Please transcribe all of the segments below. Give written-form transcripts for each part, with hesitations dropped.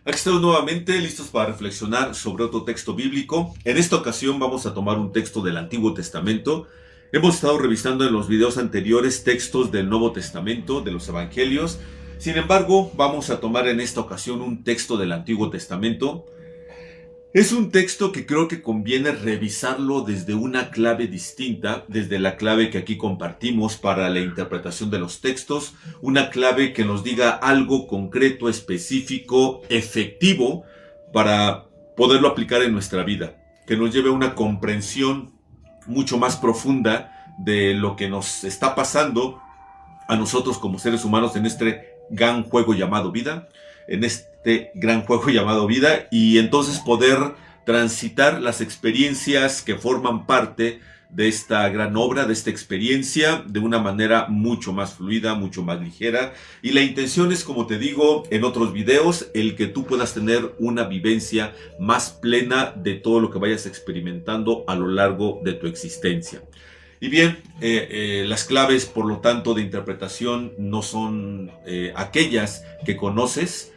Aquí estamos nuevamente listos para reflexionar sobre otro texto bíblico. En esta ocasión vamos a tomar un texto del Antiguo Testamento. Hemos estado revisando en los videos anteriores textos del Nuevo Testamento, de los Evangelios. Sin embargo, vamos a tomar en esta ocasión un texto del Antiguo Testamento. Es un texto que creo que conviene revisarlo desde una clave distinta, desde la clave que aquí compartimos para la interpretación de los textos, una clave que nos diga algo concreto, específico, efectivo, para poderlo aplicar en nuestra vida, que nos lleve a una comprensión mucho más profunda de lo que nos está pasando a nosotros como seres humanos en este gran juego llamado vida, y entonces poder transitar las experiencias que forman parte de esta gran obra, de esta experiencia, de una manera mucho más fluida, mucho más ligera. Y la intención es, como te digo en otros videos, el que tú puedas tener una vivencia más plena de todo lo que vayas experimentando a lo largo de tu existencia. Y bien, las claves, por lo tanto, de interpretación no son aquellas que conoces.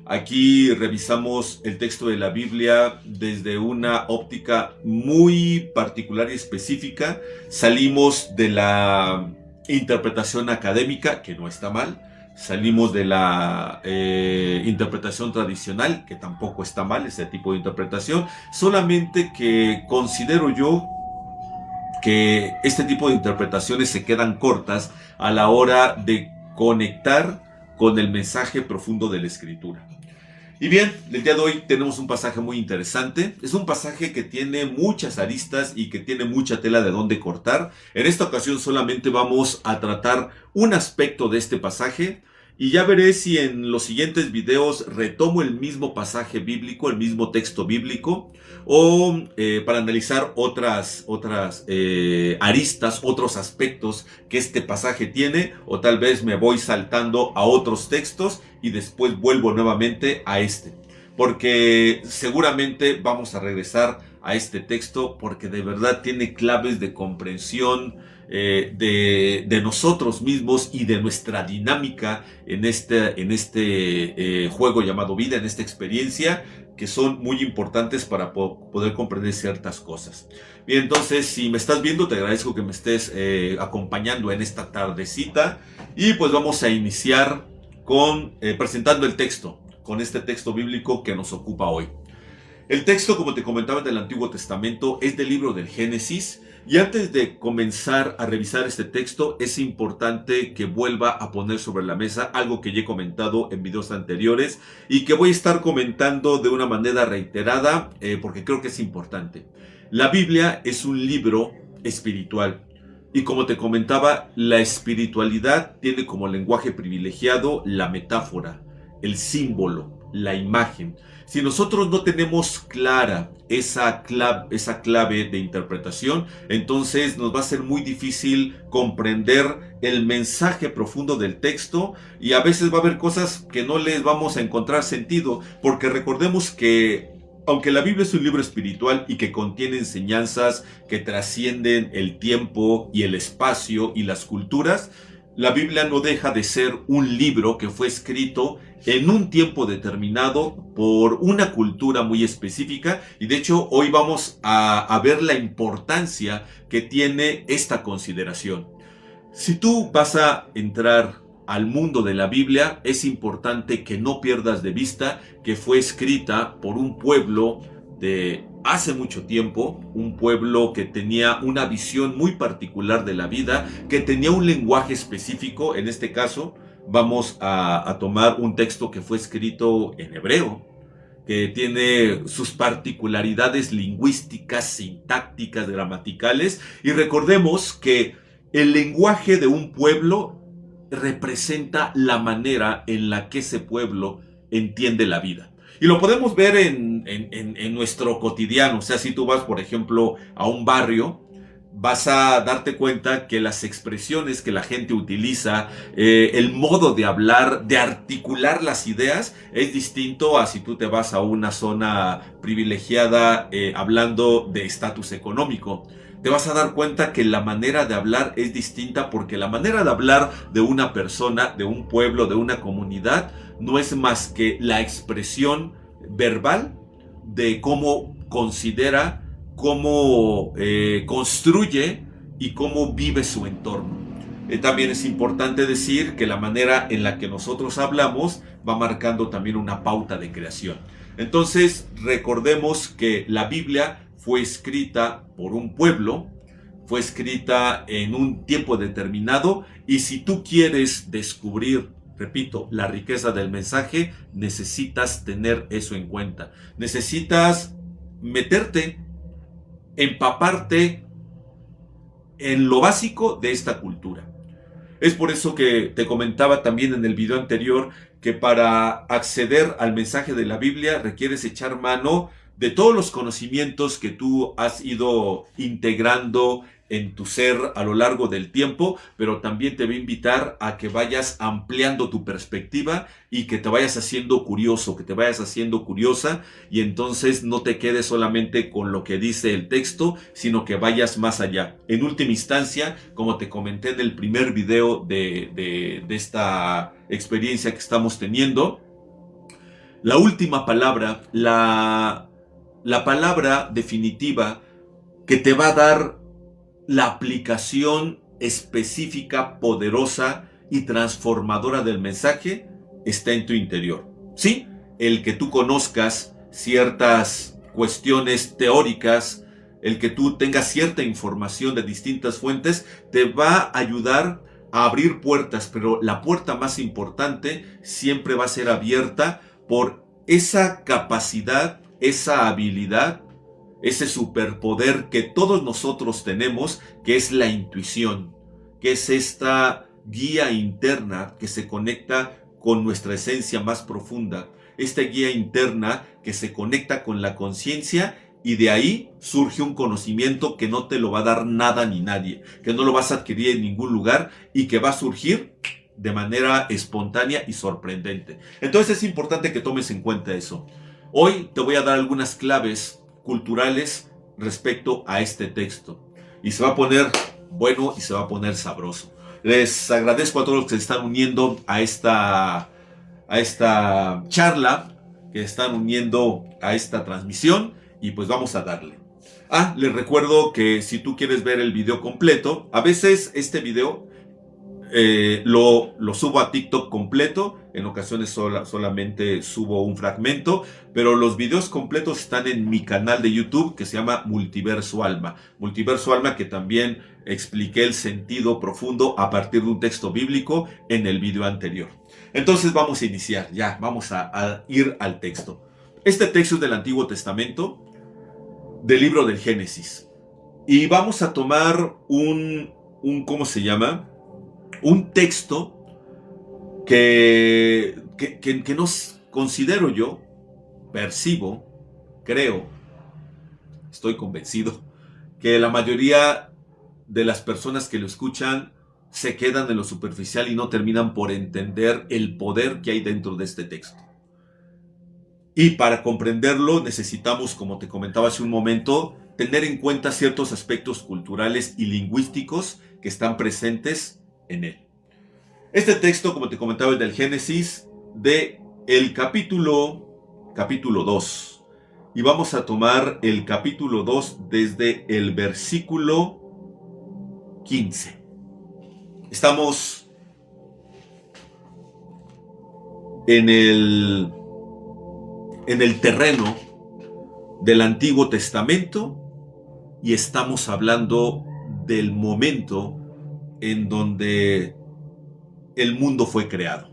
Aquí revisamos el texto de la Biblia desde una óptica muy particular y específica. Salimos de la interpretación académica, que no está mal. Salimos de la interpretación tradicional, que tampoco está mal, ese tipo de interpretación. Solamente que considero yo que este tipo de interpretaciones se quedan cortas a la hora de conectar con el mensaje profundo de la Escritura. Y bien, el día de hoy tenemos un pasaje muy interesante. Es un pasaje que tiene muchas aristas y que tiene mucha tela de dónde cortar. En esta ocasión solamente vamos a tratar un aspecto de este pasaje. Y ya veré si en los siguientes videos retomo el mismo pasaje bíblico, el mismo texto bíblico, o para analizar otras aristas, otros aspectos que este pasaje tiene, o tal vez me voy saltando a otros textos y después vuelvo nuevamente a este. Porque seguramente vamos a regresar a este texto porque de verdad tiene claves de comprensión de nosotros mismos y de nuestra dinámica en este juego llamado vida, en esta experiencia, que son muy importantes para poder comprender ciertas cosas. Bien, entonces, si me estás viendo, te agradezco que me estés acompañando en esta tardecita. Y pues vamos a iniciar con presentando el texto, con este texto bíblico que nos ocupa hoy. El texto, como te comentaba, del Antiguo Testamento es del libro del Génesis. Y antes de comenzar a revisar este texto, es importante que vuelva a poner sobre la mesa algo que ya he comentado en videos anteriores y que voy a estar comentando de una manera reiterada porque creo que es importante. La Biblia es un libro espiritual. Y como te comentaba, la espiritualidad tiene como lenguaje privilegiado la metáfora, el símbolo, la imagen. Si nosotros no tenemos clara esa clave de interpretación, entonces nos va a ser muy difícil comprender el mensaje profundo del texto y a veces va a haber cosas que no les vamos a encontrar sentido, porque recordemos que aunque la Biblia es un libro espiritual y que contiene enseñanzas que trascienden el tiempo y el espacio y las culturas, la Biblia no deja de ser un libro que fue escrito en un tiempo determinado por una cultura muy específica, y de hecho hoy vamos a ver la importancia que tiene esta consideración. Si tú vas a entrar al mundo de la Biblia, es importante que no pierdas de vista que fue escrita por un pueblo de hace mucho tiempo, un pueblo que tenía una visión muy particular de la vida, que tenía un lenguaje específico. En este caso vamos a tomar un texto que fue escrito en hebreo, que tiene sus particularidades lingüísticas, sintácticas, gramaticales, y recordemos que el lenguaje de un pueblo representa la manera en la que ese pueblo entiende la vida. Y lo podemos ver en nuestro cotidiano. O sea, si tú vas, por ejemplo, a un barrio, vas a darte cuenta que las expresiones que la gente utiliza, el modo de hablar, de articular las ideas, es distinto a si tú te vas a una zona privilegiada hablando de estatus económico. Te vas a dar cuenta que la manera de hablar es distinta porque la manera de hablar de una persona, de un pueblo, de una comunidad, no es más que la expresión verbal de cómo considera, cómo construye y cómo vive su entorno. También es importante decir que la manera en la que nosotros hablamos va marcando también una pauta de creación. Entonces, recordemos que la Biblia fue escrita por un pueblo, fue escrita en un tiempo determinado, y si tú quieres descubrir, repito, la riqueza del mensaje, necesitas tener eso en cuenta. Necesitas meterte, empaparte en lo básico de esta cultura. Es por eso que te comentaba también en el video anterior que para acceder al mensaje de la Biblia requieres echar mano de todos los conocimientos que tú has ido integrando en tu ser a lo largo del tiempo, pero también te voy a invitar a que vayas ampliando tu perspectiva y que te vayas haciendo curioso, que te vayas haciendo curiosa, y entonces no te quedes solamente con lo que dice el texto, sino que vayas más allá. En última instancia, como te comenté en el primer video de esta experiencia que estamos teniendo, la última palabra, la palabra definitiva que te va a dar la aplicación específica, poderosa y transformadora del mensaje está en tu interior. Sí, el que tú conozcas ciertas cuestiones teóricas, el que tú tengas cierta información de distintas fuentes, te va a ayudar a abrir puertas, pero la puerta más importante siempre va a ser abierta por esa capacidad, esa habilidad, ese superpoder que todos nosotros tenemos, que es la intuición, que es esta guía interna que se conecta con nuestra esencia más profunda, esta guía interna que se conecta con la conciencia, y de ahí surge un conocimiento que no te lo va a dar nada ni nadie, que no lo vas a adquirir en ningún lugar y que va a surgir de manera espontánea y sorprendente. Entonces es importante que tomes en cuenta eso. Hoy te voy a dar algunas claves culturales respecto a este texto, y se va a poner bueno y se va a poner sabroso. Les agradezco a todos los que se están uniendo a esta charla, que están uniendo a esta transmisión, y pues vamos a darle. Les recuerdo que si tú quieres ver el video completo, a veces este video lo subo a TikTok completo, en ocasiones solamente subo un fragmento, pero los videos completos están en mi canal de YouTube que se llama Multiverso Alma. Multiverso Alma, que también expliqué el sentido profundo a partir de un texto bíblico en el video anterior. Entonces vamos a iniciar, ya, vamos a ir al texto. Este texto es del Antiguo Testamento, del libro del Génesis. Y vamos a tomar ¿cómo se llama? Un texto que nos considero yo, percibo, creo, estoy convencido, que la mayoría de las personas que lo escuchan se quedan en lo superficial y no terminan por entender el poder que hay dentro de este texto. Y para comprenderlo necesitamos, como te comentaba hace un momento, tener en cuenta ciertos aspectos culturales y lingüísticos que están presentes en él. Este texto, como te comentaba, es del Génesis, de el capítulo 2. Y vamos a tomar el capítulo 2 desde el versículo 15. Estamos en el terreno del Antiguo Testamento, y estamos hablando del momento en donde el mundo fue creado.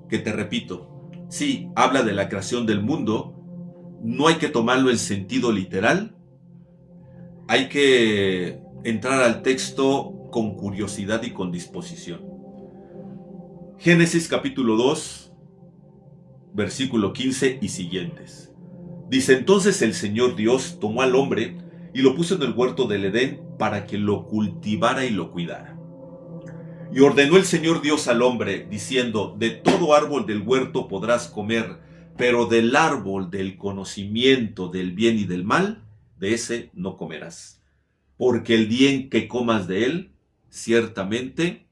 Que te repito, sí, habla de la creación del mundo, no hay que tomarlo en sentido literal, hay que entrar al texto con curiosidad y con disposición. Génesis capítulo 2, versículo 15 y siguientes. Dice: entonces el Señor Dios tomó al hombre y lo puso en el huerto del Edén para que lo cultivara y lo cuidara. Y ordenó el Señor Dios al hombre, diciendo: de todo árbol del huerto podrás comer, pero del árbol del conocimiento del bien y del mal, de ese no comerás. Porque el día en que comas de él, ciertamente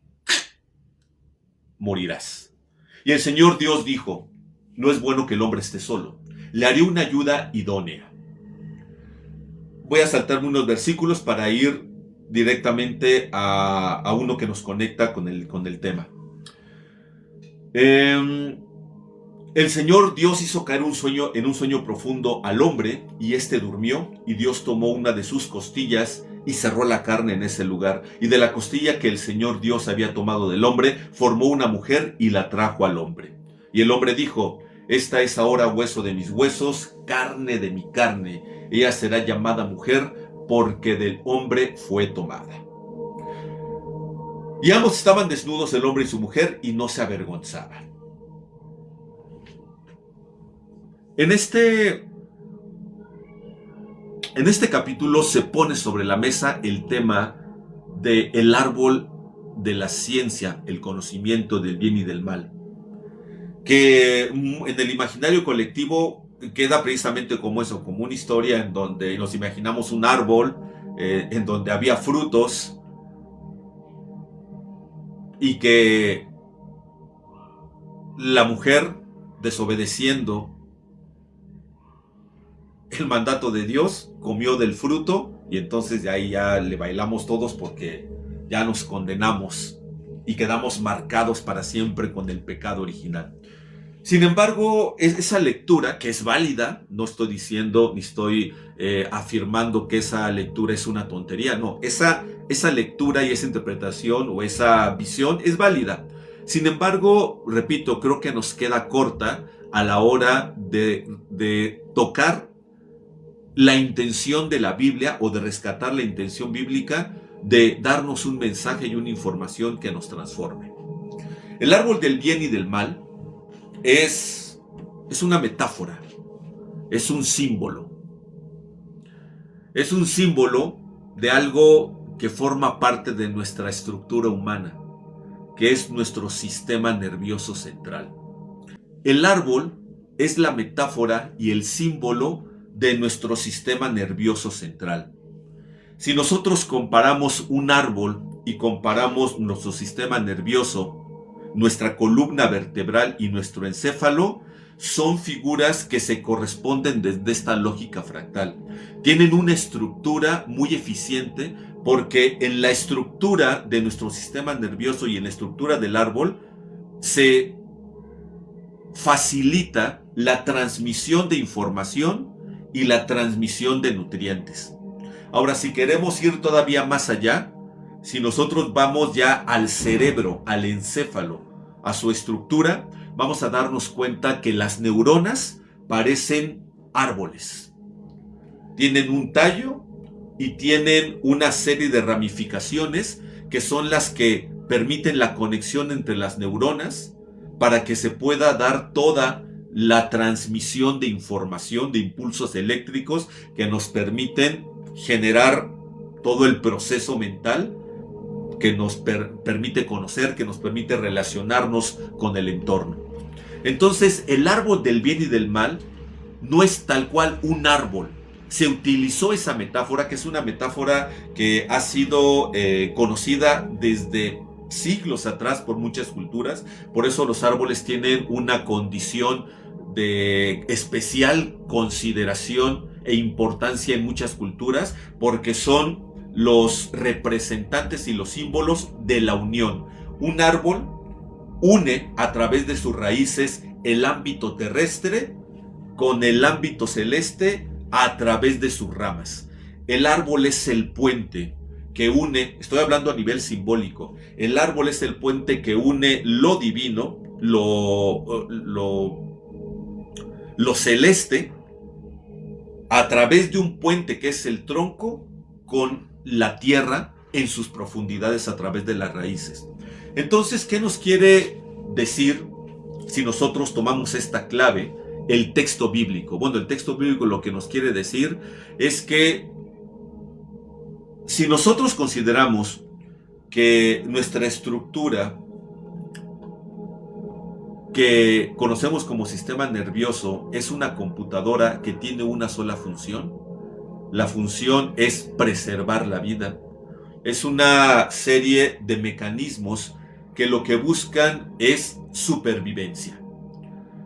morirás. Y el Señor Dios dijo, no es bueno que el hombre esté solo, le haré una ayuda idónea. Voy a saltarme unos versículos para ir directamente a uno que nos conecta con el tema. El Señor Dios hizo caer en un sueño profundo al hombre, y éste durmió, y Dios tomó una de sus costillas y cerró la carne en ese lugar. Y de la costilla que el Señor Dios había tomado del hombre, formó una mujer y la trajo al hombre. Y el hombre dijo, esta es ahora hueso de mis huesos, carne de mi carne. Ella será llamada mujer, porque del hombre fue tomada. Y ambos estaban desnudos, el hombre y su mujer, y no se avergonzaban. En este capítulo se pone sobre la mesa el tema del árbol de la ciencia, el conocimiento del bien y del mal, que en el imaginario colectivo queda precisamente como eso, como una historia en donde nos imaginamos un árbol, en donde había frutos, y que la mujer, desobedeciendo el mandato de Dios, comió del fruto, y entonces de ahí ya le bailamos todos porque ya nos condenamos y quedamos marcados para siempre con el pecado original. Sin embargo, esa lectura, que es válida, no estoy diciendo ni estoy afirmando que esa lectura es una tontería, no, esa lectura y esa interpretación o esa visión es válida. Sin embargo, repito, creo que nos queda corta a la hora de tocar la intención de la Biblia, o de rescatar la intención bíblica de darnos un mensaje y una información que nos transforme. El árbol del bien y del mal es una metáfora, es un símbolo. Es un símbolo de algo que forma parte de nuestra estructura humana, que es nuestro sistema nervioso central. El árbol es la metáfora y el símbolo de nuestro sistema nervioso central. Si nosotros comparamos un árbol y comparamos nuestro sistema nervioso, nuestra columna vertebral y nuestro encéfalo, son figuras que se corresponden desde esta lógica fractal. Tienen una estructura muy eficiente, porque en la estructura de nuestro sistema nervioso y en la estructura del árbol se facilita la transmisión de información y la transmisión de nutrientes. Ahora, si queremos ir todavía más allá, si nosotros vamos ya al cerebro, al encéfalo, a su estructura, vamos a darnos cuenta que las neuronas parecen árboles. Tienen un tallo y tienen una serie de ramificaciones que son las que permiten la conexión entre las neuronas para que se pueda dar toda la transmisión de información, de impulsos eléctricos que nos permiten generar todo el proceso mental que nos permite conocer, que nos permite relacionarnos con el entorno. Entonces, el árbol del bien y del mal no es tal cual un árbol. Se utilizó esa metáfora, que es una metáfora que ha sido conocida desde siglos atrás por muchas culturas. Por eso los árboles tienen una condición de especial consideración e importancia en muchas culturas, porque son los representantes y los símbolos de la unión. Un árbol une a través de sus raíces el ámbito terrestre con el ámbito celeste a través de sus ramas. El árbol es el puente que une, estoy hablando a nivel simbólico, el árbol es el puente que une lo divino, lo celeste, a través de un puente que es el tronco, con la tierra en sus profundidades a través de las raíces. Entonces, ¿qué nos quiere decir si nosotros tomamos esta clave, el texto bíblico? Bueno, el texto bíblico lo que nos quiere decir es que si nosotros consideramos que nuestra estructura, que conocemos como sistema nervioso, es una computadora que tiene una sola función, la función es preservar la vida. Es una serie de mecanismos que lo que buscan es supervivencia.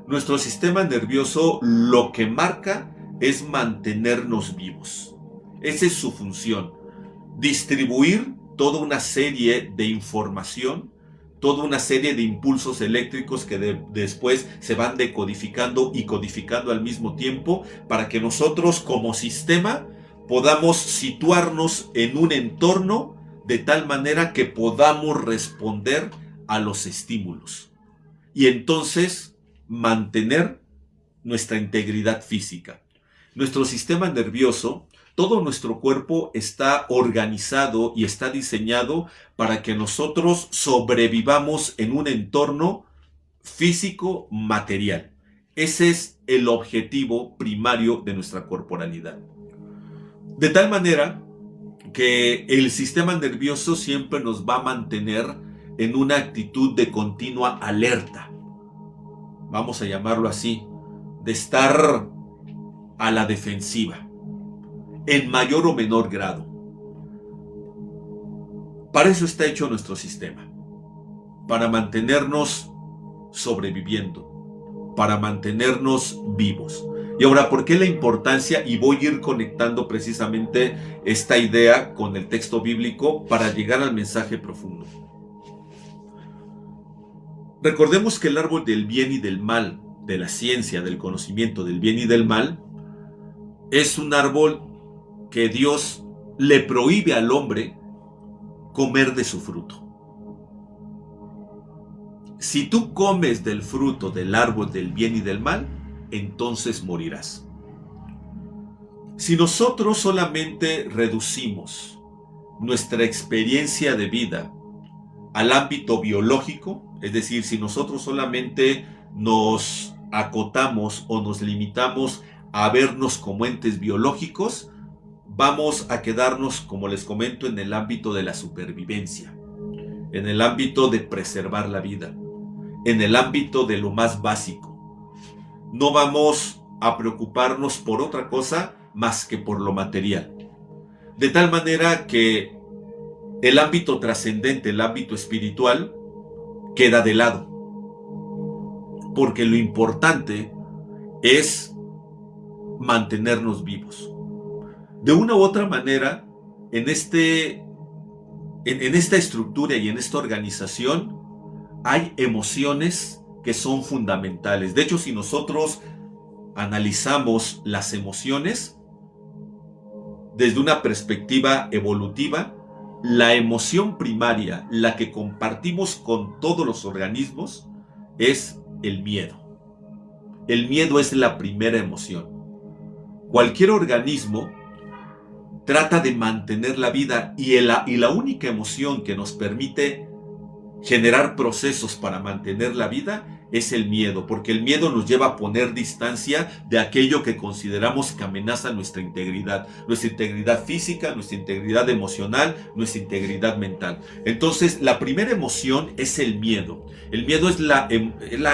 Nuestro sistema nervioso lo que marca es mantenernos vivos. Esa es su función. Distribuir toda una serie de información, toda una serie de impulsos eléctricos que después se van decodificando y codificando al mismo tiempo para que nosotros como sistema podamos situarnos en un entorno de tal manera que podamos responder a los estímulos y entonces mantener nuestra integridad física. Nuestro sistema nervioso, todo nuestro cuerpo está organizado y está diseñado para que nosotros sobrevivamos en un entorno físico material. Ese es el objetivo primario de nuestra corporalidad. De tal manera que el sistema nervioso siempre nos va a mantener en una actitud de continua alerta. Vamos a llamarlo así, de estar a la defensiva, en mayor o menor grado. Para eso está hecho nuestro sistema, para mantenernos sobreviviendo, para mantenernos vivos. Y ahora, ¿por qué la importancia? Y voy a ir conectando precisamente esta idea con el texto bíblico para llegar al mensaje profundo. Recordemos que el árbol del bien y del mal, de la ciencia, del conocimiento del bien y del mal, es un árbol que Dios le prohíbe al hombre comer de su fruto. Si tú comes del fruto del árbol del bien y del mal, entonces morirás. Si nosotros solamente reducimos nuestra experiencia de vida al ámbito biológico, es decir, si nosotros solamente nos acotamos o nos limitamos a vernos como entes biológicos, vamos a quedarnos, como les comento, en el ámbito de la supervivencia, en el ámbito de preservar la vida, en el ámbito de lo más básico. No vamos a preocuparnos por otra cosa más que por lo material. De tal manera que el ámbito trascendente, el ámbito espiritual, queda de lado. Porque lo importante es mantenernos vivos. De una u otra manera, en esta estructura y en esta organización hay emociones que son fundamentales. De hecho, si nosotros analizamos las emociones desde una perspectiva evolutiva, la emoción primaria, la que compartimos con todos los organismos, es el miedo. El miedo es la primera emoción. Cualquier organismo trata de mantener la vida y la única emoción que nos permite generar procesos para mantener la vida es el miedo, porque el miedo nos lleva a poner distancia de aquello que consideramos que amenaza nuestra integridad física, nuestra integridad emocional, nuestra integridad mental. Entonces, la primera emoción es el miedo. El miedo es la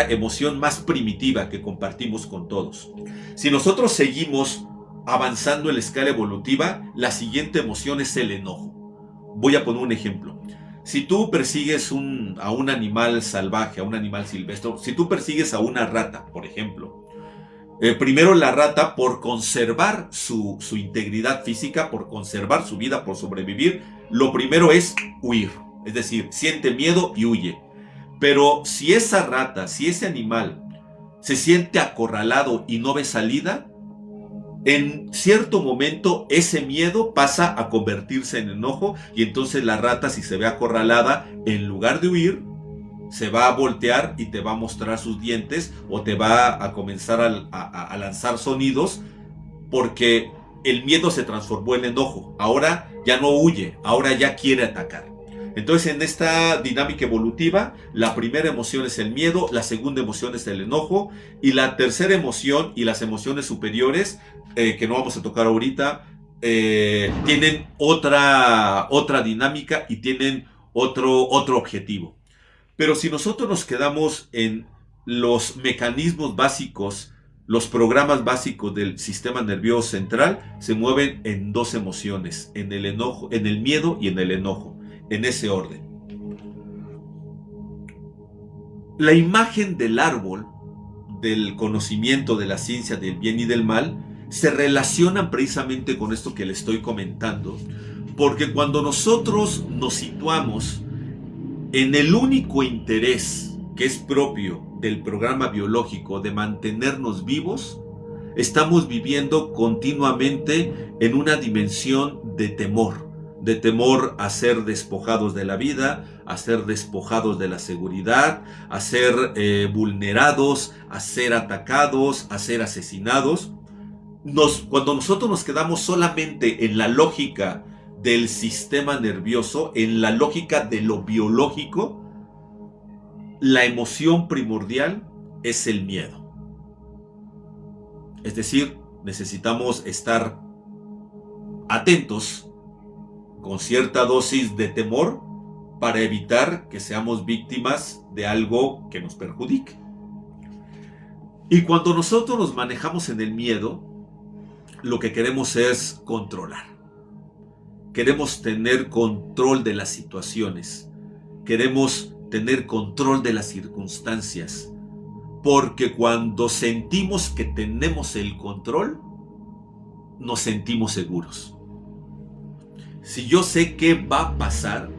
emoción más primitiva que compartimos con todos. Si nosotros seguimos avanzando en la escala evolutiva, la siguiente emoción es el enojo. Voy a poner un ejemplo. Si tú persigues a un animal salvaje, a un animal silvestre, si tú persigues a una rata, por ejemplo, primero la rata, por conservar su integridad física, por conservar su vida, por sobrevivir, lo primero es huir. Es decir, siente miedo y huye. Pero si esa rata, si ese animal se siente acorralado y no ve salida, en cierto momento ese miedo pasa a convertirse en enojo y entonces la rata, si se ve acorralada, en lugar de huir, se va a voltear y te va a mostrar sus dientes o te va a comenzar a lanzar sonidos porque el miedo se transformó en enojo. Ahora ya no huye, ahora ya quiere atacar. Entonces, en esta dinámica evolutiva, la primera emoción es el miedo, la segunda emoción es el enojo y la tercera emoción y las emociones superiores, que no vamos a tocar ahorita, tienen otra dinámica y tienen otro objetivo. Pero si nosotros nos quedamos en los mecanismos básicos, los programas básicos del sistema nervioso central, se mueven en dos emociones, en el enojo, en el miedo y en el enojo, en ese orden. La imagen del árbol, del conocimiento de la ciencia del bien y del mal, se relacionan precisamente con esto que le estoy comentando, porque cuando nosotros nos situamos en el único interés que es propio del programa biológico de mantenernos vivos, estamos viviendo continuamente en una dimensión de temor a ser despojados de la vida, a ser despojados de la seguridad, a ser vulnerados, a ser atacados, a ser asesinados. Cuando nosotros nos quedamos solamente en la lógica del sistema nervioso, en la lógica de lo biológico, la emoción primordial es el miedo. Es decir, necesitamos estar atentos con cierta dosis de temor para evitar que seamos víctimas de algo que nos perjudique. Y cuando nosotros nos manejamos en el miedo, lo que queremos es controlar. Queremos tener control de las situaciones. Queremos tener control de las circunstancias. Porque cuando sentimos que tenemos el control, nos sentimos seguros. Si yo sé qué va a pasar,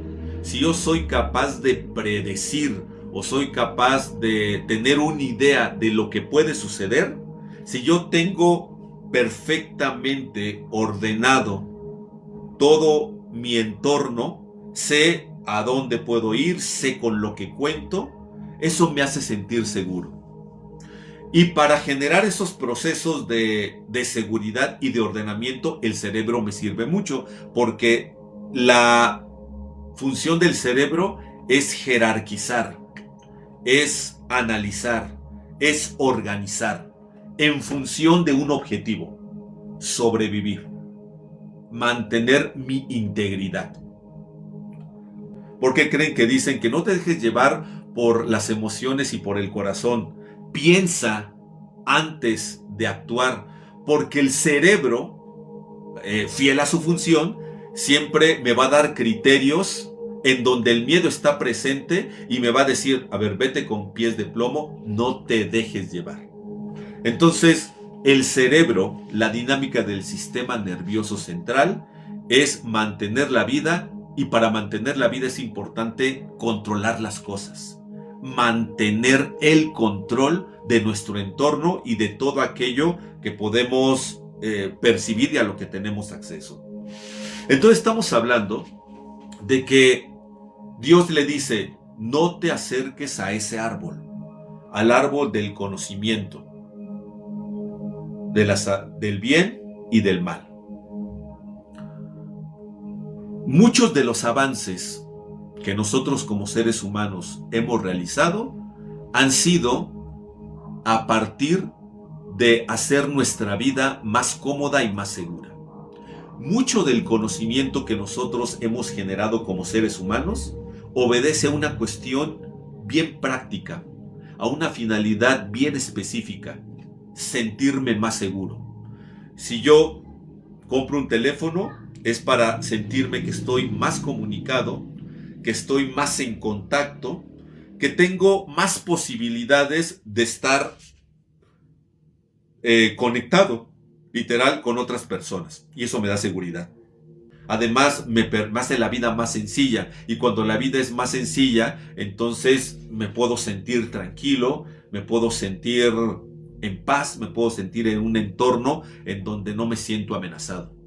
si yo soy capaz de predecir o soy capaz de tener una idea de lo que puede suceder, si yo tengo perfectamente ordenado todo mi entorno, sé a dónde puedo ir, sé con lo que cuento, eso me hace sentir seguro. Y para generar esos procesos de seguridad y de ordenamiento, el cerebro me sirve mucho, porque la función del cerebro es jerarquizar, es analizar, es organizar en función de un objetivo: sobrevivir, mantener mi integridad. ¿Por qué creen que dicen que no te dejes llevar por las emociones y por el corazón? Piensa antes de actuar, porque el cerebro, fiel a su función, siempre me va a dar criterios en donde el miedo está presente y me va a decir: a ver, vete con pies de plomo, no te dejes llevar. Entonces, el cerebro, la dinámica del sistema nervioso central, es mantener la vida, y para mantener la vida es importante controlar las cosas. Mantener el control de nuestro entorno y de todo aquello que podemos percibir y a lo que tenemos acceso. Entonces estamos hablando de que Dios le dice: no te acerques a ese árbol, al árbol del conocimiento, del bien y del mal. Muchos de los avances que nosotros como seres humanos hemos realizado han sido a partir de hacer nuestra vida más cómoda y más segura. Mucho del conocimiento que nosotros hemos generado como seres humanos obedece a una cuestión bien práctica, a una finalidad bien específica: sentirme más seguro. Si yo compro un teléfono, es para sentirme que estoy más comunicado, que estoy más en contacto, que tengo más posibilidades de estar conectado, literal, con otras personas. Y eso me da seguridad. Además, me hace la vida más sencilla. Y cuando la vida es más sencilla, entonces me puedo sentir tranquilo, me puedo sentir en paz, me puedo sentir en un entorno en donde no me siento amenazado.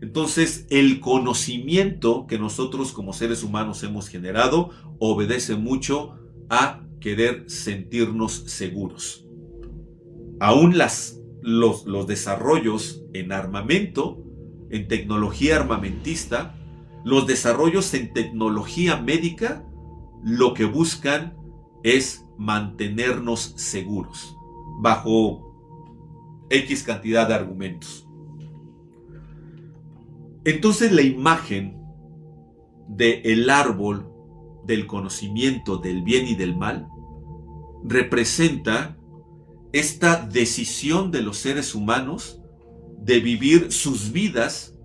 Entonces, el conocimiento que nosotros como seres humanos hemos generado obedece mucho a querer sentirnos seguros. Aún los desarrollos en armamento, en tecnología armamentista, los desarrollos en tecnología médica, lo que buscan es mantenernos seguros bajo X cantidad de argumentos. Entonces, la imagen del árbol del conocimiento del bien y del mal representa esta decisión de los seres humanos de vivir sus vidas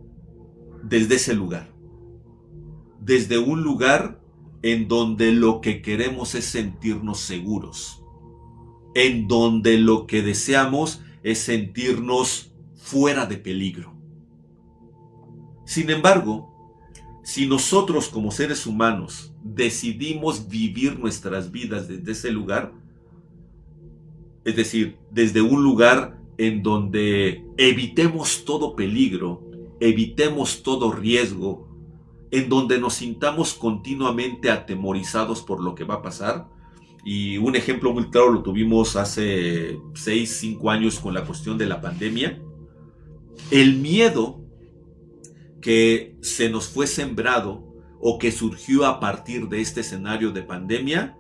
desde ese lugar, desde un lugar en donde lo que queremos es sentirnos seguros, en donde lo que deseamos es sentirnos fuera de peligro. Sin embargo, si nosotros como seres humanos decidimos vivir nuestras vidas desde ese lugar, es decir, desde un lugar en donde evitemos todo peligro, evitemos todo riesgo, en donde nos sintamos continuamente atemorizados por lo que va a pasar. Y un ejemplo muy claro lo tuvimos hace 6, 5 años con la cuestión de la pandemia. El miedo que se nos fue sembrado o que surgió a partir de este escenario de pandemia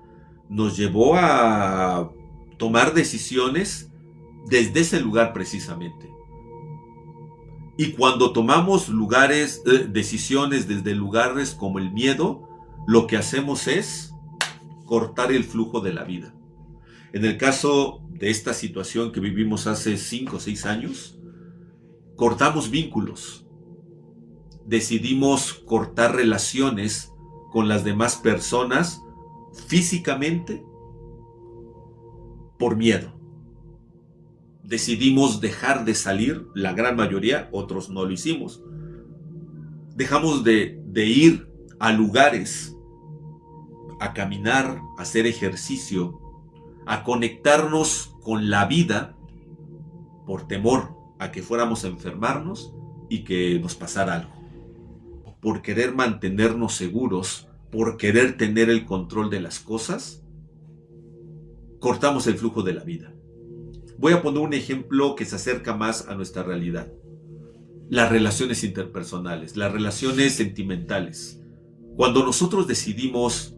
nos llevó a tomar decisiones desde ese lugar precisamente. Y cuando tomamos decisiones desde lugares como el miedo, lo que hacemos es cortar el flujo de la vida. En el caso de esta situación que vivimos hace 5 o 6 años, cortamos vínculos. Decidimos cortar relaciones con las demás personas físicamente por miedo. Decidimos dejar de salir, la gran mayoría, otros no lo hicimos. Dejamos de ir a lugares, a caminar, a hacer ejercicio, a conectarnos con la vida por temor a que fuéramos a enfermarnos y que nos pasara algo. Por querer mantenernos seguros, por querer tener el control de las cosas, cortamos el flujo de la vida. Voy a poner un ejemplo que se acerca más a nuestra realidad. Las relaciones interpersonales, las relaciones sentimentales. Cuando nosotros decidimos,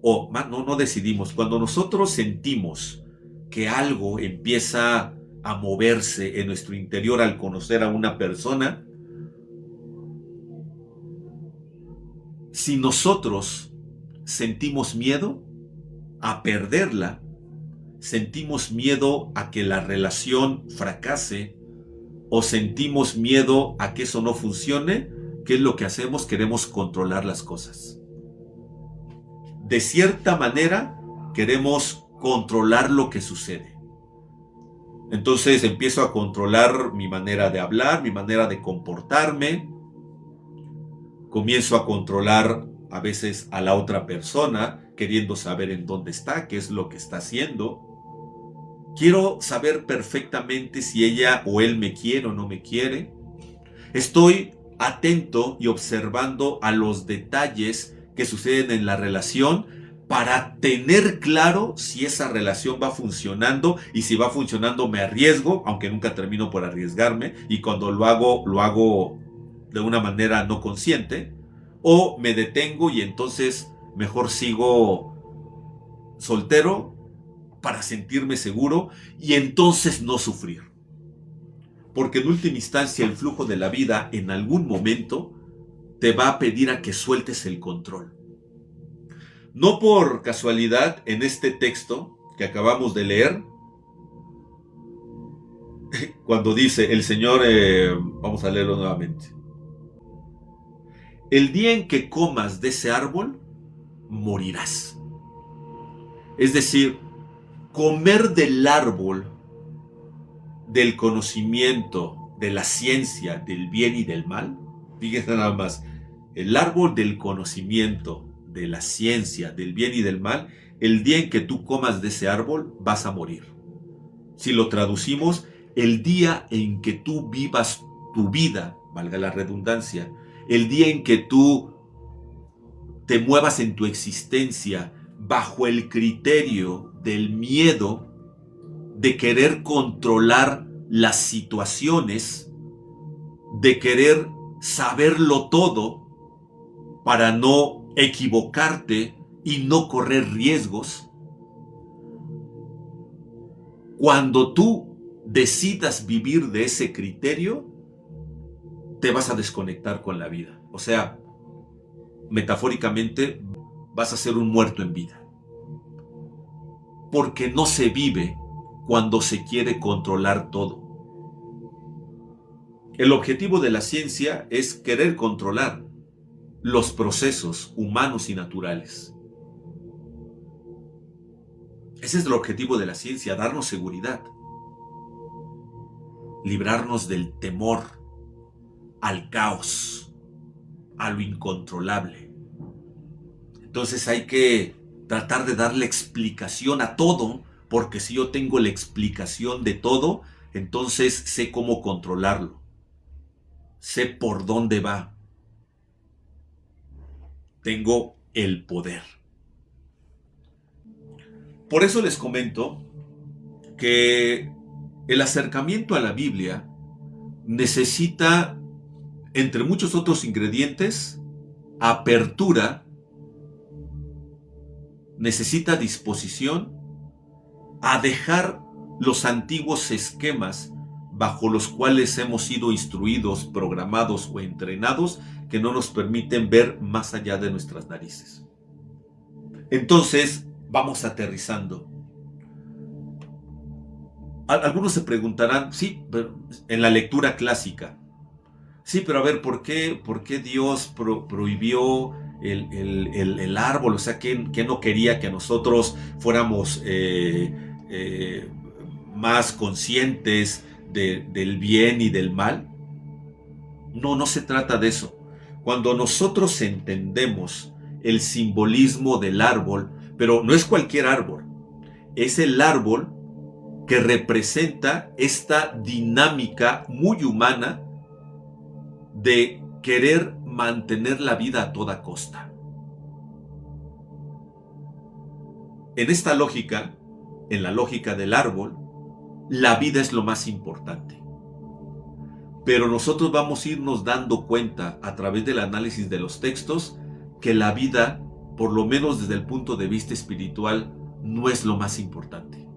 cuando nosotros sentimos que algo empieza a moverse en nuestro interior al conocer a una persona, si nosotros sentimos miedo a perderla, sentimos miedo a que la relación fracase o sentimos miedo a que eso no funcione, ¿qué es lo que hacemos? Queremos controlar las cosas. De cierta manera, queremos controlar lo que sucede. Entonces empiezo a controlar mi manera de hablar, mi manera de comportarme. Comienzo a controlar a veces a la otra persona, queriendo saber en dónde está, qué es lo que está haciendo. Quiero saber perfectamente si ella o él me quiere o no me quiere. Estoy atento y observando a los detalles que suceden en la relación para tener claro si esa relación va funcionando, y si va funcionando me arriesgo, aunque nunca termino por arriesgarme, y cuando lo hago de una manera no consciente, o me detengo y entonces mejor sigo soltero para sentirme seguro y entonces no sufrir. Porque en última instancia el flujo de la vida en algún momento te va a pedir a que sueltes el control. No por casualidad, en este texto que acabamos de leer, cuando dice el Señor, vamos a leerlo nuevamente. El día en que comas de ese árbol, morirás. Es decir, comer del árbol del conocimiento, de la ciencia, del bien y del mal. Fíjense nada más, el árbol del conocimiento, de la ciencia, del bien y del mal, el día en que tú comas de ese árbol, vas a morir. Si lo traducimos, el día en que tú vivas tu vida, valga la redundancia, el día en que tú te muevas en tu existencia bajo el criterio del miedo, de querer controlar las situaciones, de querer saberlo todo para no equivocarte y no correr riesgos. Cuando tú decidas vivir de ese criterio, te vas a desconectar con la vida. O sea, metafóricamente, vas a ser un muerto en vida. Porque no se vive cuando se quiere controlar todo. El objetivo de la ciencia es querer controlar, los procesos humanos y naturales. Ese es el objetivo de la ciencia, darnos seguridad, librarnos del temor al caos, a lo incontrolable. Entonces hay que tratar de darle explicación a todo, porque si yo tengo la explicación de todo, entonces sé cómo controlarlo, sé por dónde va, tengo el poder. Por eso les comento que el acercamiento a la Biblia necesita, entre muchos otros ingredientes, apertura, necesita disposición a dejar los antiguos esquemas bajo los cuales hemos sido instruidos, programados o entrenados, que no nos permiten ver más allá de nuestras narices. Entonces, vamos aterrizando. Algunos se preguntarán, sí, pero en la lectura clásica, sí, pero a ver, ¿por qué Dios prohibió el árbol? O sea, ¿qué no quería que nosotros fuéramos más conscientes del bien y del mal? No, no se trata de eso. Cuando nosotros entendemos el simbolismo del árbol, pero no es cualquier árbol, es el árbol que representa esta dinámica muy humana de querer mantener la vida a toda costa. En esta lógica, en la lógica del árbol, la vida es lo más importante. Pero nosotros vamos a irnos dando cuenta a través del análisis de los textos que la vida, por lo menos desde el punto de vista espiritual, no es lo más importante.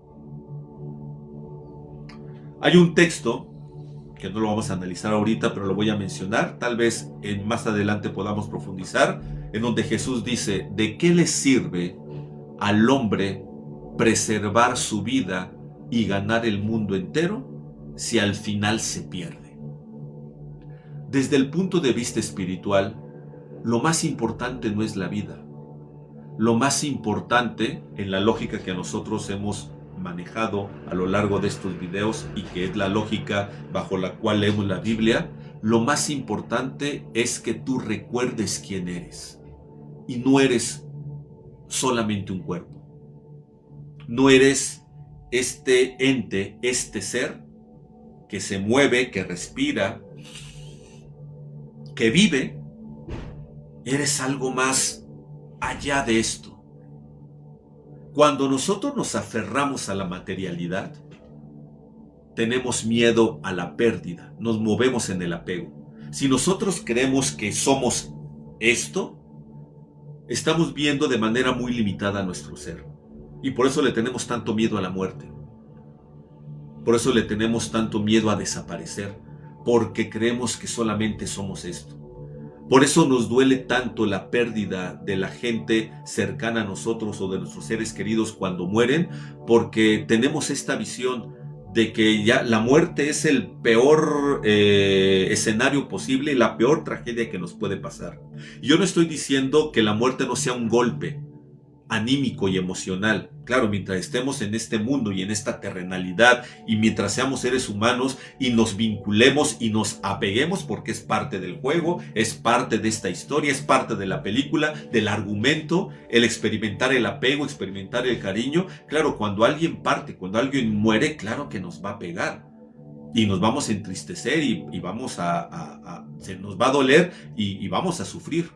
Hay un texto que no lo vamos a analizar ahorita, pero lo voy a mencionar, tal vez más adelante podamos profundizar, en donde Jesús dice: ¿de qué le sirve al hombre preservar su vida y ganar el mundo entero si al final se pierde? Desde el punto de vista espiritual, lo más importante no es la vida. Lo más importante, en la lógica que nosotros hemos manejado a lo largo de estos videos y que es la lógica bajo la cual leemos la Biblia, lo más importante es que tú recuerdes quién eres. Y no eres solamente un cuerpo. No eres este ente, este ser que se mueve, que respira, que vive. Eres algo más allá de esto. Cuando nosotros nos aferramos a la materialidad, tenemos miedo a la pérdida, nos movemos en el apego. Si nosotros creemos que somos esto, estamos viendo de manera muy limitada a nuestro ser. Y por eso le tenemos tanto miedo a la muerte. Por eso le tenemos tanto miedo a desaparecer, porque creemos que solamente somos esto. Por eso nos duele tanto la pérdida de la gente cercana a nosotros o de nuestros seres queridos cuando mueren, porque tenemos esta visión de que ya la muerte es el peor escenario posible y la peor tragedia que nos puede pasar. Yo no estoy diciendo que la muerte no sea un golpe anímico y emocional. Claro, mientras estemos en este mundo y en esta terrenalidad y mientras seamos seres humanos y nos vinculemos y nos apeguemos, porque es parte del juego, es parte de esta historia, es parte de la película, del argumento, el experimentar el apego, experimentar el cariño. Claro, cuando alguien parte, cuando alguien muere, claro que nos va a pegar y nos vamos a entristecer y vamos se nos va a doler y vamos a sufrir.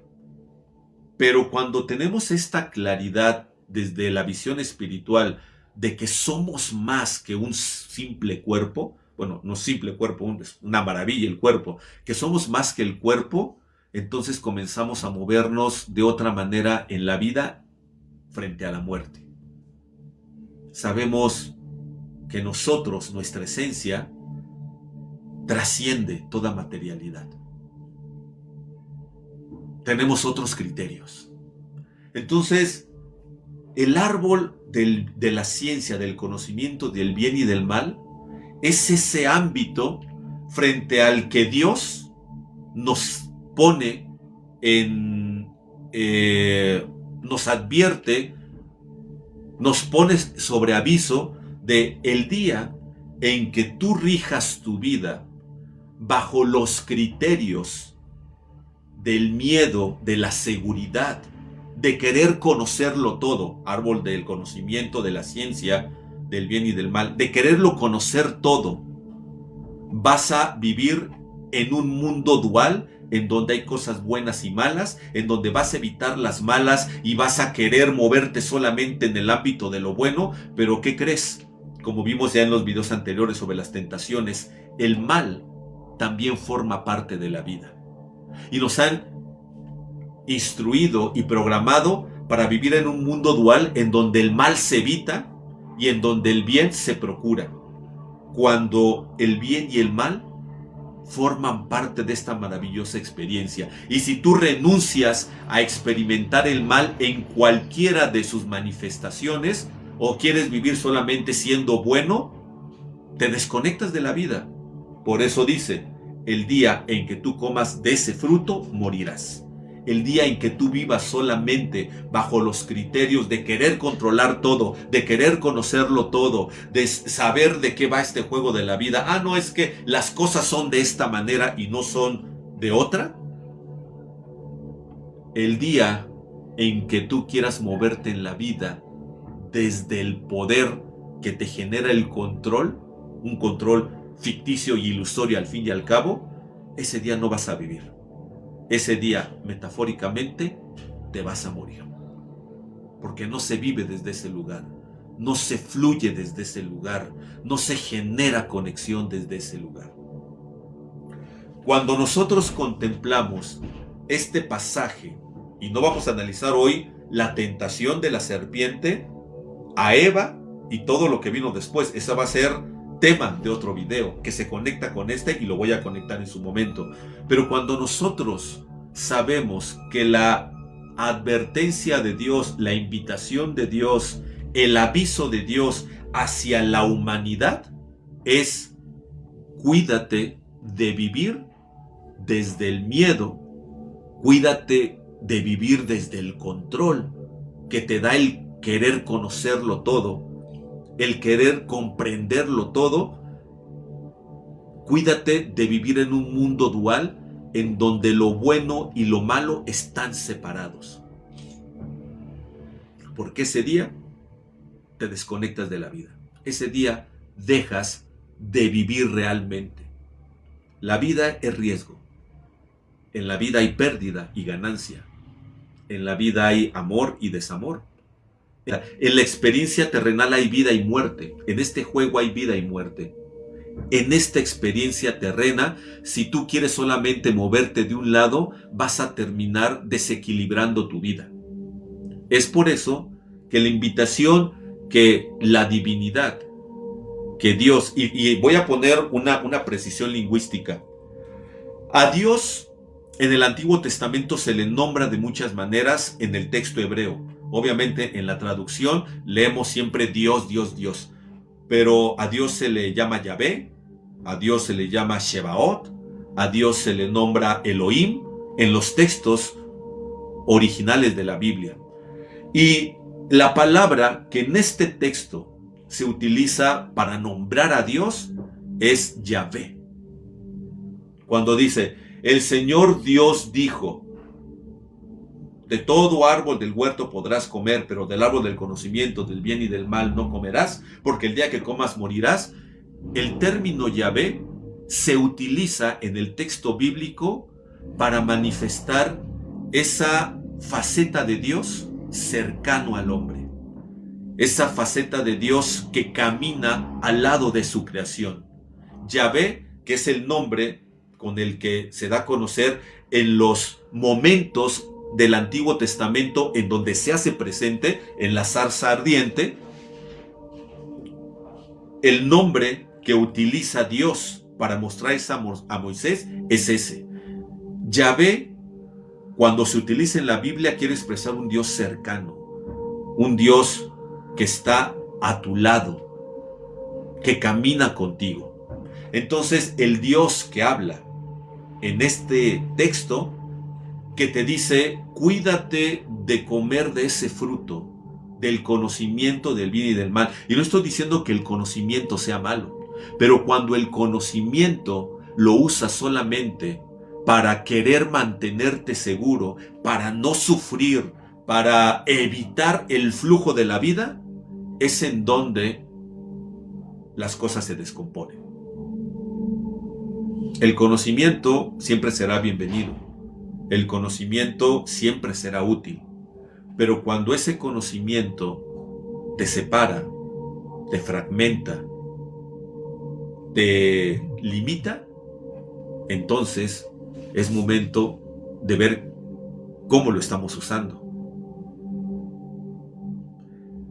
Pero cuando tenemos esta claridad desde la visión espiritual de que somos más que un simple cuerpo, bueno, no simple cuerpo, es una maravilla el cuerpo, que somos más que el cuerpo, entonces comenzamos a movernos de otra manera en la vida frente a la muerte. Sabemos que nosotros, nuestra esencia, trasciende toda materialidad. Tenemos otros criterios. Entonces, el árbol de la ciencia, del conocimiento del bien y del mal, es ese ámbito frente al que Dios nos pone en, nos advierte, nos pone sobre aviso de el día en que tú rijas tu vida bajo los criterios del miedo, de la seguridad, de querer conocerlo todo, árbol del conocimiento, de la ciencia, del bien y del mal, de quererlo conocer todo, vas a vivir en un mundo dual en donde hay cosas buenas y malas, en donde vas a evitar las malas y vas a querer moverte solamente en el ámbito de lo bueno. Pero ¿qué crees? Como vimos ya en los videos anteriores sobre las tentaciones, el mal también forma parte de la vida. Y nos han instruido y programado para vivir en un mundo dual en donde el mal se evita y en donde el bien se procura, cuando el bien y el mal forman parte de esta maravillosa experiencia. Y si tú renuncias a experimentar el mal en cualquiera de sus manifestaciones, o quieres vivir solamente siendo bueno, te desconectas de la vida. Por eso dice, el día en que tú comas de ese fruto, morirás. El día en que tú vivas solamente bajo los criterios de querer controlar todo, de querer conocerlo todo, de saber de qué va este juego de la vida. Ah, no, es que las cosas son de esta manera y no son de otra. El día en que tú quieras moverte en la vida desde el poder que te genera el control, un control ficticio y ilusorio al fin y al cabo, ese día no vas a vivir. Ese día, metafóricamente, te vas a morir. Porque no se vive desde ese lugar, no se fluye desde ese lugar, no se genera conexión desde ese lugar. Cuando nosotros contemplamos este pasaje, y no vamos a analizar hoy la tentación de la serpiente a Eva y todo lo que vino después, esa va a ser tema de otro video que se conecta con este y lo voy a conectar en su momento. Pero cuando nosotros sabemos que la advertencia de Dios, la invitación de Dios, el aviso de Dios hacia la humanidad es: cuídate de vivir desde el miedo, cuídate de vivir desde el control que te da el querer conocerlo todo, el querer comprenderlo todo. Cuídate de vivir en un mundo dual en donde lo bueno y lo malo están separados. Porque ese día te desconectas de la vida. Ese día dejas de vivir realmente. La vida es riesgo. En la vida hay pérdida y ganancia. En la vida hay amor y desamor. En la experiencia terrenal hay vida y muerte. En este juego hay vida y muerte. En esta experiencia terrena, si tú quieres solamente moverte de un lado, vas a terminar desequilibrando tu vida. Es por eso que la invitación que la divinidad, que Dios, y voy a poner una precisión lingüística. A Dios en el Antiguo Testamento se le nombra de muchas maneras en el texto hebreo. Obviamente en la traducción leemos siempre Dios, Dios, Dios. Pero a Dios se le llama Yahvé, a Dios se le llama Shebaot, a Dios se le nombra Elohim en los textos originales de la Biblia. Y la palabra que en este texto se utiliza para nombrar a Dios es Yahvé. Cuando dice, el Señor Dios dijo, de todo árbol del huerto podrás comer, pero del árbol del conocimiento del bien y del mal no comerás, porque el día que comas morirás. El término Yahvé se utiliza en el texto bíblico para manifestar esa faceta de Dios cercano al hombre, esa faceta de Dios que camina al lado de su creación. Yahvé, que es el nombre con el que se da a conocer en los momentos del Antiguo Testamento en donde se hace presente en la zarza ardiente. El nombre que utiliza Dios para mostrar a Moisés es ese. Yahvé, cuando se utiliza en la Biblia, quiere expresar un Dios cercano, un Dios que está a tu lado, que camina contigo. Entonces, el Dios que habla en este texto que te dice, cuídate de comer de ese fruto, del conocimiento del bien y del mal. Y no estoy diciendo que el conocimiento sea malo, pero cuando el conocimiento lo usas solamente para querer mantenerte seguro, para no sufrir, para evitar el flujo de la vida, es en donde las cosas se descomponen. El conocimiento siempre será bienvenido. El conocimiento siempre será útil. Pero cuando ese conocimiento te separa, te fragmenta, te limita, entonces es momento de ver cómo lo estamos usando.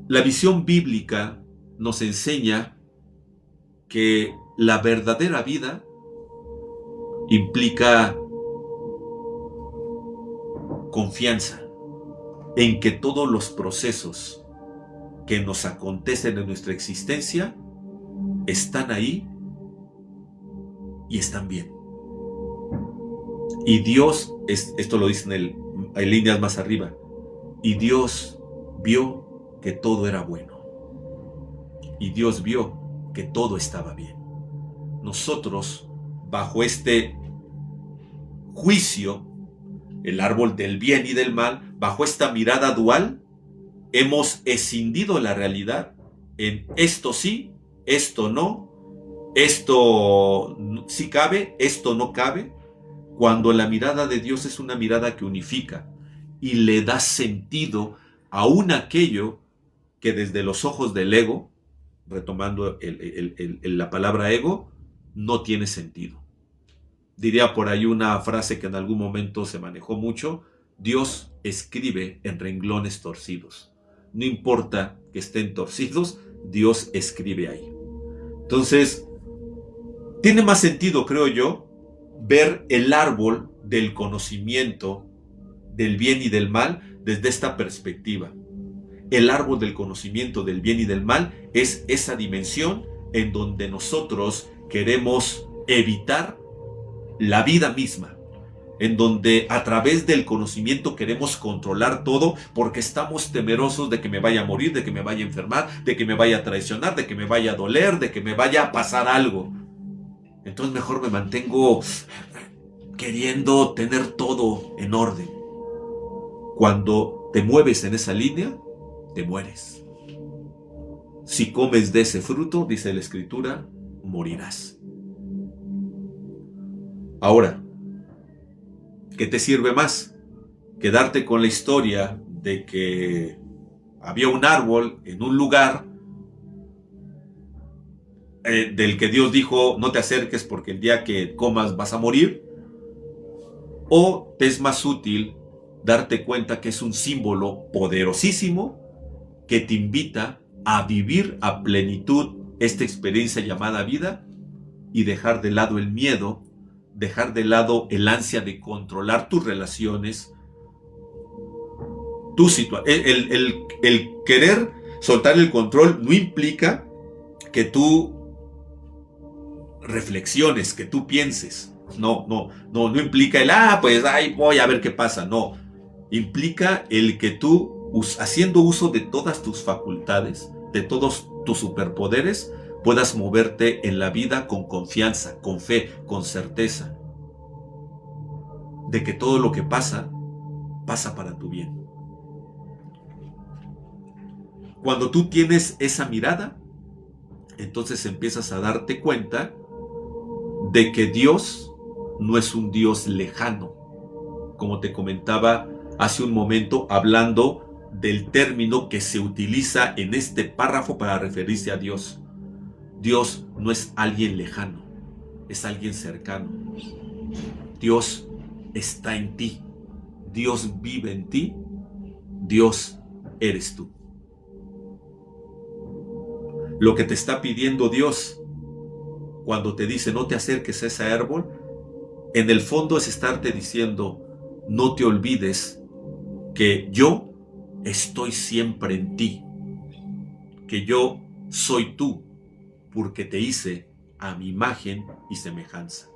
La visión bíblica nos enseña que la verdadera vida implica confianza en que todos los procesos que nos acontecen en nuestra existencia están ahí y están bien. Y Dios, esto lo dice en líneas más arriba, y Dios vio que todo era bueno. Y Dios vio que todo estaba bien. Nosotros, bajo este juicio, el árbol del bien y del mal, bajo esta mirada dual, hemos escindido la realidad en esto sí, esto no, esto sí cabe, esto no cabe, cuando la mirada de Dios es una mirada que unifica y le da sentido aún aquello que desde los ojos del ego, retomando la palabra ego, no tiene sentido. Diría por ahí una frase que en algún momento se manejó mucho: Dios escribe en renglones torcidos. No importa que estén torcidos, Dios escribe ahí. Entonces, tiene más sentido, creo yo, ver el árbol del conocimiento del bien y del mal desde esta perspectiva. El árbol del conocimiento del bien y del mal es esa dimensión en donde nosotros queremos evitar la vida misma, en donde a través del conocimiento queremos controlar todo porque estamos temerosos de que me vaya a morir, de que me vaya a enfermar, de que me vaya a traicionar, de que me vaya a doler, de que me vaya a pasar algo. Entonces mejor me mantengo queriendo tener todo en orden. Cuando te mueves en esa línea, te mueres. Si comes de ese fruto, dice la Escritura, morirás. Ahora, ¿qué te sirve más? Quedarte con la historia de que había un árbol en un lugar del que Dios dijo, no te acerques porque el día que comas vas a morir. ¿O te es más útil darte cuenta que es un símbolo poderosísimo que te invita a vivir a plenitud esta experiencia llamada vida y dejar de lado el miedo, dejar de lado el ansia de controlar tus relaciones, tu situación? El querer soltar el control no implica que tú reflexiones, que tú pienses. No implica voy a ver qué pasa. No, implica el que tú, haciendo uso de todas tus facultades, de todos tus superpoderes, puedas moverte en la vida con confianza, con fe, con certeza de que todo lo que pasa, pasa para tu bien. Cuando tú tienes esa mirada, entonces empiezas a darte cuenta de que Dios no es un Dios lejano, como te comentaba hace un momento, hablando del término que se utiliza en este párrafo para referirse a Dios. Dios no es alguien lejano, es alguien cercano. Dios está en ti, Dios vive en ti, Dios eres tú. Lo que te está pidiendo Dios cuando te dice no te acerques a ese árbol, en el fondo es estarte diciendo, no te olvides que yo estoy siempre en ti, que yo soy tú, porque te hice a mi imagen y semejanza.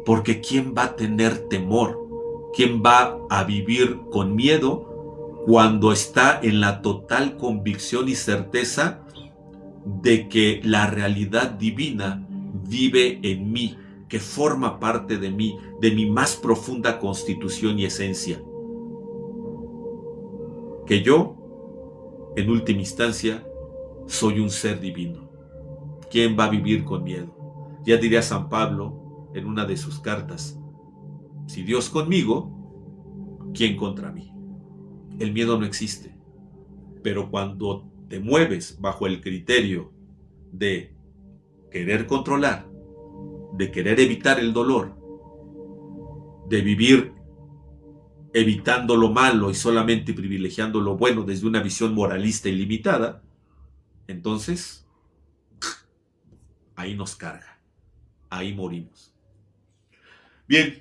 Porque ¿quién va a tener temor ¿Quién va a vivir con miedo cuando está en la total convicción y certeza de que la realidad divina vive en mí, que forma parte de mí, de mi más profunda constitución y esencia? Que yo, en última instancia, soy un ser divino. ¿Quién va a vivir con miedo? Ya diría San Pablo en una de sus cartas: si Dios conmigo, ¿quién contra mí? El miedo no existe, pero cuando te mueves bajo el criterio de querer controlar, de querer evitar el dolor, de vivir evitando lo malo y solamente privilegiando lo bueno desde una visión moralista y limitada, entonces ahí nos carga, ahí morimos. Bien,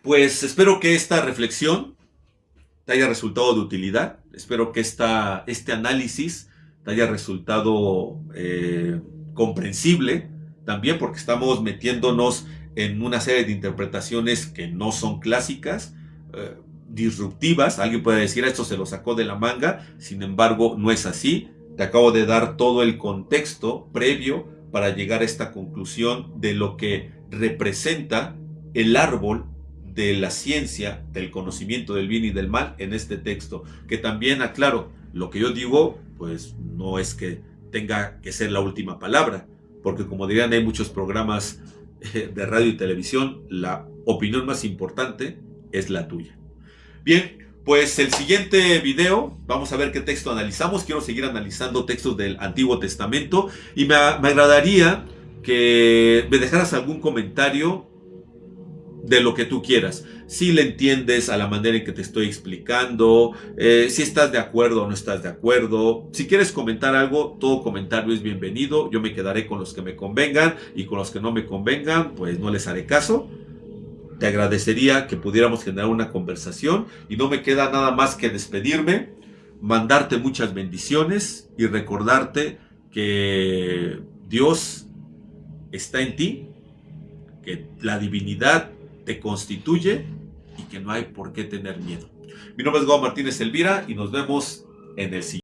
pues espero que esta reflexión te haya resultado de utilidad. Espero que este análisis te haya resultado comprensible también, porque estamos metiéndonos en una serie de interpretaciones que no son clásicas, disruptivas. Alguien puede decir: esto se lo sacó de la manga. Sin embargo, no es así. Te acabo de dar todo el contexto previo para llegar a esta conclusión de lo que representa el árbol de la ciencia, del conocimiento del bien y del mal en este texto. Que también aclaro, lo que yo digo, pues no es que tenga que ser la última palabra, porque como dirían, hay muchos programas de radio y televisión, la opinión más importante es la tuya. Bien, pues el siguiente video, vamos a ver qué texto analizamos. Quiero seguir analizando textos del Antiguo Testamento y me agradaría que me dejaras algún comentario de lo que tú quieras. Si le entiendes a la manera en que te estoy explicando, si estás de acuerdo o no estás de acuerdo. Si quieres comentar algo, todo comentario es bienvenido. Yo me quedaré con los que me convengan, y con los que no me convengan, pues no les haré caso. Te agradecería que pudiéramos generar una conversación, y no me queda nada más que despedirme, mandarte muchas bendiciones y recordarte que Dios está en ti, que la divinidad te constituye y que no hay por qué tener miedo. Mi nombre es Gabo Martínez Elvira y nos vemos en el siguiente.